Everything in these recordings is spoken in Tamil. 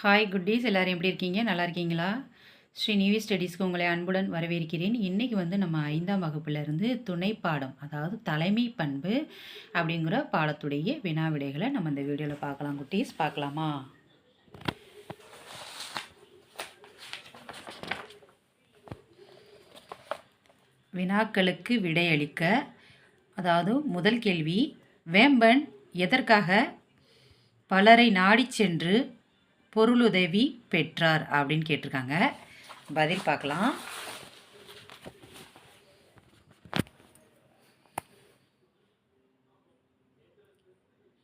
ஹாய் குட்டீஸ், எல்லோரும் எப்படி இருக்கீங்க? நல்லா இருக்கீங்களா? ஸ்ரீ நிவி ஸ்டடீஸ்க்கு உங்களை அன்புடன் வரவேற்கிறேன். இன்றைக்கி நம்ம 5ஆம் வகுப்புலேருந்து துணைப்பாடம், அதாவது தலைமை பண்பு அப்படிங்கிற பாடத்துடைய வினா விடைகளை நம்ம இந்த வீடியோவில் பார்க்கலாம். குட்டீஸ், பார்க்கலாமா? வினாக்களுக்கு விடையளிக்க, அதாவது முதல் கேள்வி, வேம்பன் எதற்காக பலரை நாடிச் சென்று பொருளுதவி பெற்றார் அப்படின்னு கேட்டிருக்காங்க. பதில் பார்க்கலாம்.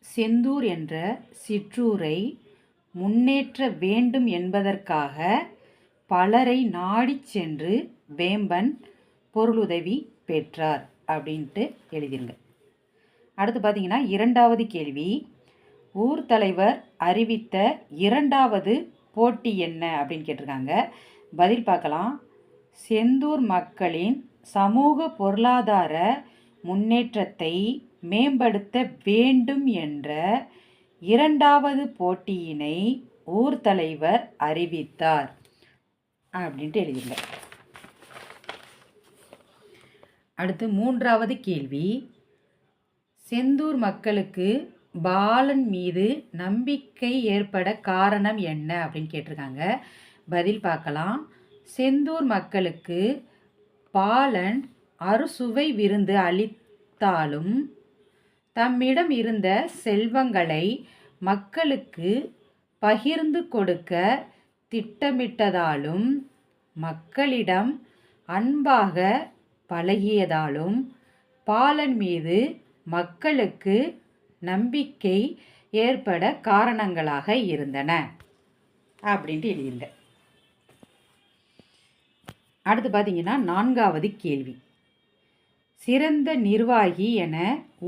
செந்தூர் என்ற சிற்றூரை முன்னேற்ற வேண்டும் என்பதற்காக பலரை நாடிச் சென்று வேம்பன் பொருளுதவி பெற்றார் அப்படின்ட்டு எழுதிருங்க. அடுத்து பார்த்தீங்கன்னா, இரண்டாவது கேள்வி, ஊர் தலைவர் அறிவித்த இரண்டாவது போட்டி என்ன அப்படின்னு கேட்டிருக்காங்க. பதில் பார்க்கலாம். செந்தூர் மக்களின் சமூக பொருளாதார முன்னேற்றத்தை மேம்படுத்த வேண்டும் என்ற இரண்டாவது போட்டியினை ஊர் தலைவர் அறிவித்தார் அப்படின்ட்டு எழுதிங்க. அடுத்து மூன்றாவது கேள்வி, செந்தூர் மக்களுக்கு பாலன் மீது நம்பிக்கை ஏற்பட காரணம் என்ன அப்படின்னு கேட்டிருக்காங்க. பதில் பார்க்கலாம். செந்தூர் மக்களுக்கு பாலன் அறுசுவை விருந்து அளித்தாலும் தம்மிடம் இருந்த செல்வங்களை மக்களுக்கு பகிர்ந்து கொடுக்க திட்டமிட்டதாலும் மக்களிடம் அன்பாக பழகியதாலும் பாலன் மீது மக்களுக்கு நம்பிக்கை ஏற்பட காரணங்களாக இருந்தன அப்படின்ட்டு எழுதிருங்க. அடுத்து பார்த்தீங்கன்னா, நான்காவது கேள்வி, சிறந்த நிர்வாகி என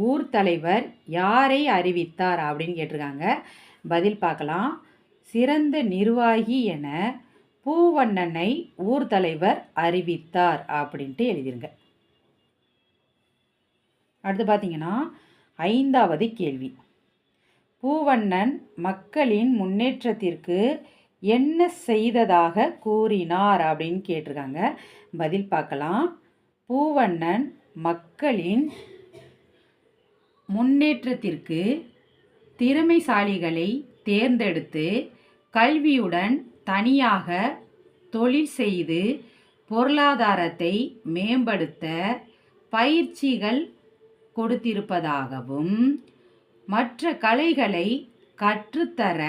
ஊர் தலைவர் யாரை அறிவித்தார் அப்படின்னு கேட்டிருக்காங்க. பதில் பார்க்கலாம். சிறந்த நிர்வாகி என பூவண்ணனை ஊர் தலைவர் அறிவித்தார் அப்படின்ட்டு எழுதிருங்க. அடுத்து பார்த்தீங்கன்னா, ஐந்தாவது கேள்வி, பூவண்ணன் மக்களின் முன்னேற்றத்திற்கு என்ன செய்ததாக கூறினார் அப்படின்னு கேட்டிருக்காங்க. பதில் பார்க்கலாம். பூவண்ணன் மக்களின் முன்னேற்றத்திற்கு திறமைசாலிகளை தேர்ந்தெடுத்து கல்வியுடன் தனியாக தொழில் செய்து பொருளாதாரத்தை மேம்படுத்த பயிற்சிகள் கொடுத்திருப்பதாகவும் மற்ற கலைகளை கற்றுத்தர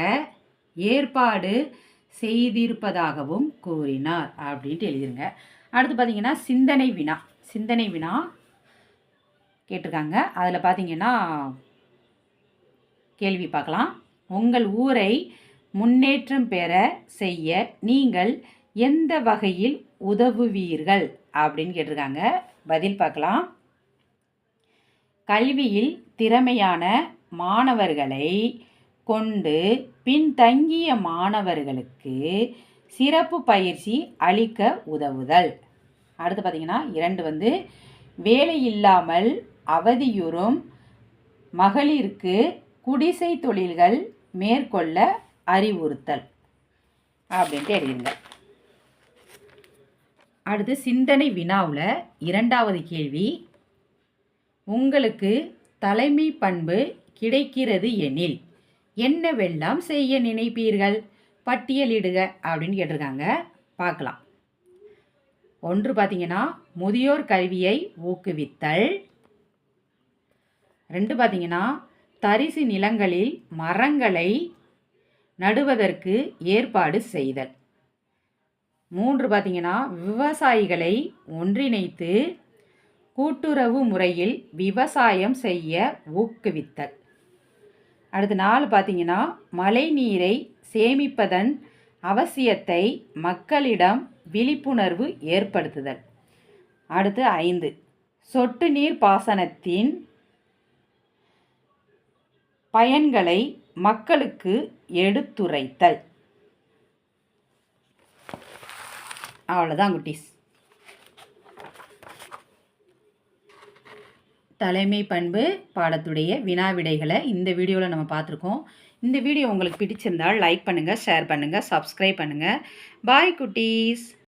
ஏற்பாடு செய்திருப்பதாகவும் கூறினார் அப்படின்ட்டு எழுதிருங்க. அடுத்து பார்த்தீங்கன்னா, சிந்தனை வினா கேட்டிருக்காங்க. அதில் பார்த்தீங்கன்னா, கேள்வி பார்க்கலாம். உங்கள் ஊரை முன்னேற்றம் பெற செய்ய நீங்கள் எந்த வகையில் உதவுவீர்கள் அப்படின்னு கேட்டிருக்காங்க. பதில் பார்க்கலாம். கல்வியில் திறமையான மாணவர்களை கொண்டு பின்தங்கிய மாணவர்களுக்கு சிறப்பு பயிற்சி அளிக்க உதவுதல். அடுத்து பார்த்தீங்கன்னா, 2 வேலை இல்லாமல் அவதியுறும் மகளிருக்கு குடிசை தொழில்கள் மேற்கொள்ள அறிவுறுத்தல் அப்படின்ட்டு எழுதுங்க. அடுத்து சிந்தனை வினாவில் 2வது கேள்வி, உங்களுக்கு தலைமை பண்பு கிடைக்கிறது எனில் என்னவெல்லாம் செய்ய நினைப்பீர்கள், பட்டியலிடுக அப்படின்னு கேட்டிருக்காங்க. பார்க்கலாம். 1 பார்த்தீங்கன்னா, முதியோர் கல்வியை ஊக்குவித்தல். 2 பார்த்தீங்கன்னா, தரிசு நிலங்களில் மரங்களை நடுவதற்கு ஏற்பாடு செய்தல். 3 பார்த்தீங்கன்னா, விவசாயிகளை ஒன்றிணைத்து கூட்டுறவு முறையில் விவசாயம் செய்ய ஊக்குவித்தல். அடுத்து 4 பார்த்தீங்கன்னா, மழை நீரை சேமிப்பதன் அவசியத்தை மக்களிடம் விழிப்புணர்வு ஏற்படுத்துதல். அடுத்து 5 சொட்டு நீர் பாசனத்தின் பயன்களை மக்களுக்கு எடுத்துரைத்தல். அவ்வளோதான் குட்டீஸ். தலைமை பண்பு பாடத்துடைய வினா விடைகளை இந்த வீடியோவில் நம்ம பார்த்துருக்கோம். இந்த வீடியோ உங்களுக்கு பிடிச்சிருந்தால் லைக் பண்ணுங்கள், ஷேர் பண்ணுங்கள், சப்ஸ்கிரைப் பண்ணுங்கள். பாய் குட்டீஸ்.